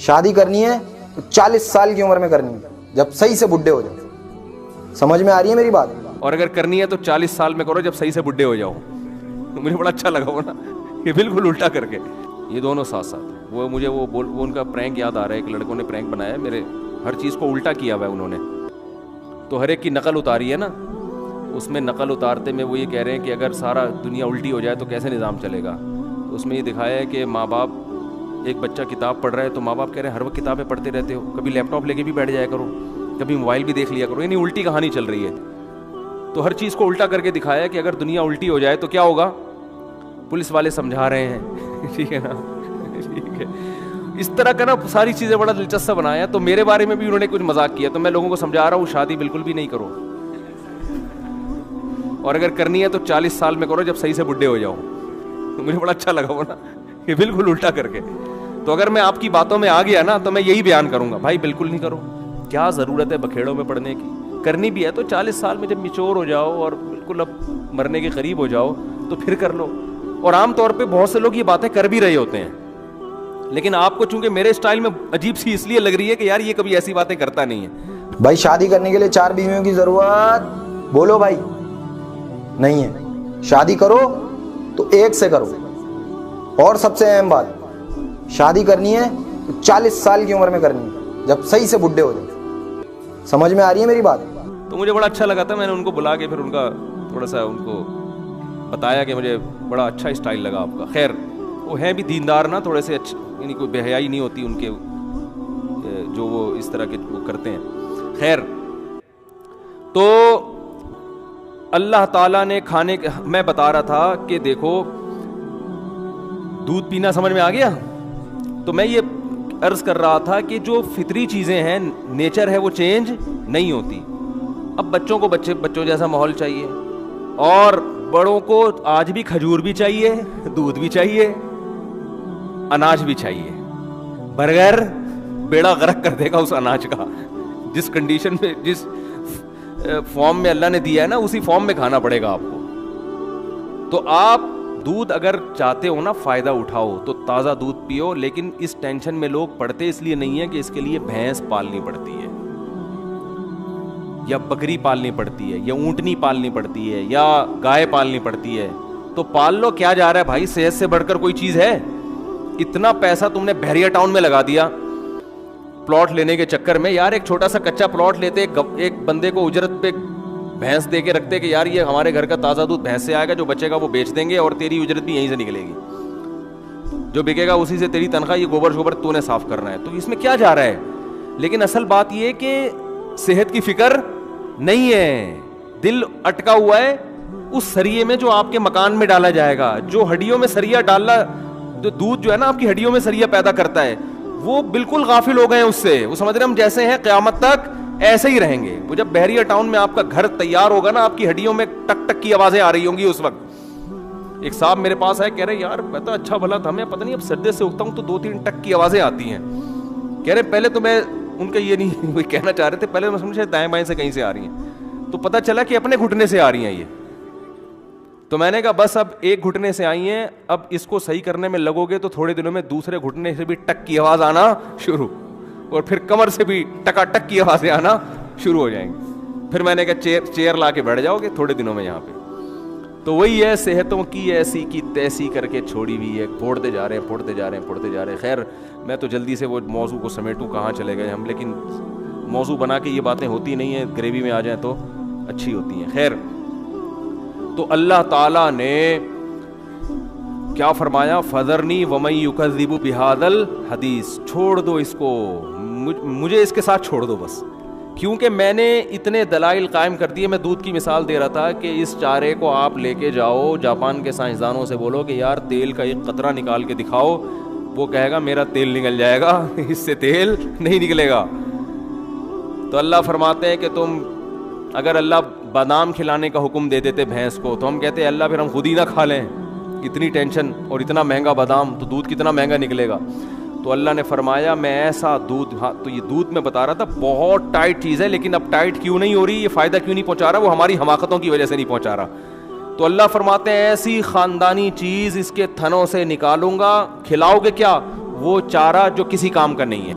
شادی کرنی ہے تو 40 سال کی عمر میں کرنی ہے، جب صحیح سے بڈھے ہو جاؤ۔ سمجھ میں آ رہی ہے میری بات؟ اور اگر کرنی ہے تو 40 سال میں کرو جب صحیح سے بڈھے ہو جاؤ۔ مجھے بڑا اچھا لگا وہ نا، یہ بالکل الٹا کر کے یہ دونوں ساتھ ساتھ۔ وہ مجھے وہ ان کا پرینک یاد آ رہا ہے، ایک لڑکوں نے پرینک بنایا ہے، میرے ہر چیز کو الٹا کیا ہوا ہے انہوں نے، تو ہر ایک کی نقل اتاری ہے نا، اس میں نقل اتارتے میں وہ یہ کہہ رہے ہیں کہ اگر سارا دنیا الٹی ہو جائے تو کیسے نظام چلے گا۔ تو اس میں یہ دکھایا ہے کہ ماں باپ، ایک بچہ کتاب پڑھ رہا ہے تو ماں باپ کہہ رہے ہیں ہر وقت کتابیں پڑھتے رہتے ہو، کبھی لیپ ٹاپ لے کے بھی بیٹھ جایا کرو، کبھی موبائل بھی دیکھ لیا کرو، یعنی الٹی کہانی چل رہی ہے۔ تو ہر چیز کو الٹا کر کے دکھایا کہ اگر دنیا الٹی ہو جائے تو کیا ہوگا، پولیس والے سمجھا رہے ہیں، ٹھیک ہے نا، ٹھیک ہے، اس طرح کا نا ساری چیزیں بڑا دلچسپ بنایا۔ تو میرے بارے میں بھی انہوں نے کچھ مذاق کیا، تو میں لوگوں کو سمجھا رہا ہوں شادی بالکل بھی نہیں کرو، اور اگر کرنی ہے تو 40 سال میں کرو جب صحیح سے بڈھے ہو جاؤ۔ مجھے بڑا اچھا لگا وہ نا، یہ بالکل الٹا کر کے۔ تو اگر میں آپ کی باتوں میں آ گیا نا تو میں یہی بیان کروں گا، بھائی بالکل نہیں کرو، کیا ضرورت ہے بکھیڑوں میں پڑنے کی، کرنی بھی ہے تو 40 سال میں جب میچور ہو جاؤ اور بالکل اب مرنے کے قریب ہو جاؤ تو پھر کر لو۔ اور عام طور پہ بہت سے لوگ یہ باتیں کر بھی رہے ہوتے ہیں، لیکن آپ کو چونکہ میرے اسٹائل میں عجیب سی اس لیے لگ رہی ہے کہ یار یہ کبھی ایسی باتیں کرتا نہیں ہے۔ بھائی شادی کرنے کے لیے 4 بیویوں کی ضرورت بولو بھائی نہیں ہے، شادی کرو تو ایک سے کرو، اور سب سے اہم بات، شادی کرنی ہے تو 40 سال کی عمر میں کرنی ہے، جب صحیح سے بڈھے ہو جاؤ۔ سمجھ میں آ رہی ہے میری بات؟ تو مجھے بڑا اچھا لگا تھا، میں نے ان کو بلا کے پھر ان کا تھوڑا سا ان کو بتایا کہ مجھے بڑا اچھا اسٹائل لگا آپ کا۔ خیر وہ ہیں بھی دیندار نا، تھوڑے سے اچھے، یعنی کوئی بے حیائی نہیں ہوتی ان کے جو وہ اس طرح کے وہ کرتے ہیں۔ خیر تو اللہ تعالیٰ نے کھانے، میں بتا رہا تھا کہ دیکھو دودھ پینا سمجھ میں آ گیا، تو میں یہ عرض کر رہا تھا کہ جو فطری چیزیں ہیں، نیچر ہے، وہ چینج نہیں ہوتی۔ اب بچوں کو بچوں جیسا ماحول چاہیے، اور بڑوں کو آج بھی کھجور بھی چاہیے، دودھ بھی چاہیے، اناج بھی چاہیے، بغیر بیڑا غرق کر دے گا اس اناج کا۔ جس کنڈیشن میں، جس فارم میں اللہ نے دیا ہے نا، اسی فارم میں کھانا پڑے گا آپ کو۔ تو آپ دودھ اگر چاہتے ہو نا فائدہ اٹھاؤ تو تازہ دودھ پیو، لیکن اس ٹینشن میں لوگ پڑتے اس لیے نہیں ہے کہ اس کے لیے بھینس پالنی پڑتی ہے، یا بکری پالنی پڑتی ہے، یا اونٹنی پالنی پڑتی ہے، یا گائے پالنی پڑتی ہے۔ تو پال لو، کیا جا رہا ہے بھائی، صحت سے بڑھ کر کوئی چیز ہے؟ اتنا پیسہ تم نے بحریہ ٹاؤن میں لگا دیا پلاٹ لینے کے چکر میں، یار ایک چھوٹا سا کچا پلاٹ لیتے، ایک بندے کو اجرت پہ بھینس دے کے رکھتے کہ یار یہ ہمارے گھر کا تازہ دودھ بھینس سے آئے گا، جو بچے گا وہ بیچ دیں گے اور تیری اجرت بھی یہیں سے نکلے گی، جو بکے گا اسی سے تیری تنخواہ، یہ گوبر شوبر تو نے صاف کرنا ہے۔ تو اس میں کیا جا رہا ہے؟ لیکن اصل بات یہ کہ صحت کی فکر نہیں ہے، دل اٹکا ہوا ہے اس سریے میں جو آپ کے مکان میں ڈالا جائے گا، جو ہڈیوں میں سریا ڈالنا، جو دودھ جو ہے نا آپ کی ہڈیوں میں سریا پیدا کرتا ہے، وہ بالکل غافل ہو گئے ہیں اس سے۔ وہ سمجھ رہے ہم جیسے ہیں قیامت تک ایسے ہی رہیں گے۔ وہ جب بحریہ ٹاؤن میں آپ کا گھر تیار ہوگا نا، آپ کی ہڈیوں میں ٹک ٹک کی آوازیں آ رہی ہوں گی اس وقت۔ ایک صاحب میرے پاس آئے، کہہ رہے یار میں تو اچھا بھلا تھا، میں پتہ نہیں اب سردے سے اٹھتا ہوں تو 2-3 ٹک کی آوازیں آتی ہیں۔ کہہ رہے پہلے تو میں ان کا یہ نہیں وہ کہنا چاہ رہے تھے، پہلے میں سمجھا دائیں بائیں سے کہیں سے آ رہی ہیں، تو پتہ چلا کہ اپنے گھٹنے سے آ رہی ہیں یہ۔ تو میں نے کہا بس اب ایک گھٹنے سے آئی ہیں، اب اس کو صحیح کرنے میں لگو گے تو تھوڑے دنوں میں دوسرے گھٹنے سے بھی ٹک کی آواز آنا شروع، اور پھر کمر سے بھی ٹکا ٹک کی آوازیں آنا شروع ہو جائیں گی۔ پھر میں نے کہا چیئر لا کے بیٹھ جاؤ گے تھوڑے دنوں میں یہاں پہ۔ تو وہی ہے، صحتوں کی ایسی کی تیسی کر کے چھوڑی ہوئی ہے، پھوڑتے جا رہے ہیں، پھوڑتے جا رہے ہیں، پھوڑتے جا رہے ہیں۔ خیر میں تو جلدی سے وہ موضوع کو سمیٹوں، کہاں چلے گئے ہم، لیکن موضوع بنا کے یہ باتیں ہوتی نہیں ہیں، گریوی میں آ جائیں تو اچھی ہوتی ہیں۔ خیر تو اللہ تعالیٰ نے کیا فرمایا، فذرنی ومن یکذب بہذا الحدیث، چھوڑ دو اس کو، مجھے اس کے ساتھ چھوڑ دو بس، کیونکہ میں نے اتنے دلائل قائم کر دیے۔ میں دودھ کی مثال دے رہا تھا کہ اس چارے کو آپ لے کے جاؤ جاپان کے سائنسدانوں سے، بولو کہ یار تیل کا ایک قطرہ نکال کے دکھاؤ، وہ کہے گا میرا تیل نکل جائے گا، اس سے تیل نہیں نکلے گا۔ تو اللہ فرماتے ہیں کہ تم اگر اللہ بادام کھلانے کا حکم دے دیتے بھینس کو تو ہم کہتے ہیں اللہ پھر ہم خود ہی نہ کھا لیں، اتنی ٹینشن اور اتنا مہنگا بادام، تو دودھ کتنا مہنگا نکلے گا۔ تو اللہ نے فرمایا میں ایسا دودھ، ہاں تو یہ دودھ میں بتا رہا تھا بہت ٹائٹ چیز ہے، لیکن اب ٹائٹ کیوں نہیں ہو رہی، یہ فائدہ کیوں نہیں پہنچا رہا، وہ ہماری حماقتوں کی وجہ سے نہیں پہنچا رہا۔ تو اللہ فرماتے ہیں ایسی خاندانی چیز اس کے تھنوں سے نکالوں گا، کھلاؤ گے کیا، وہ چارہ جو کسی کام کا نہیں ہے۔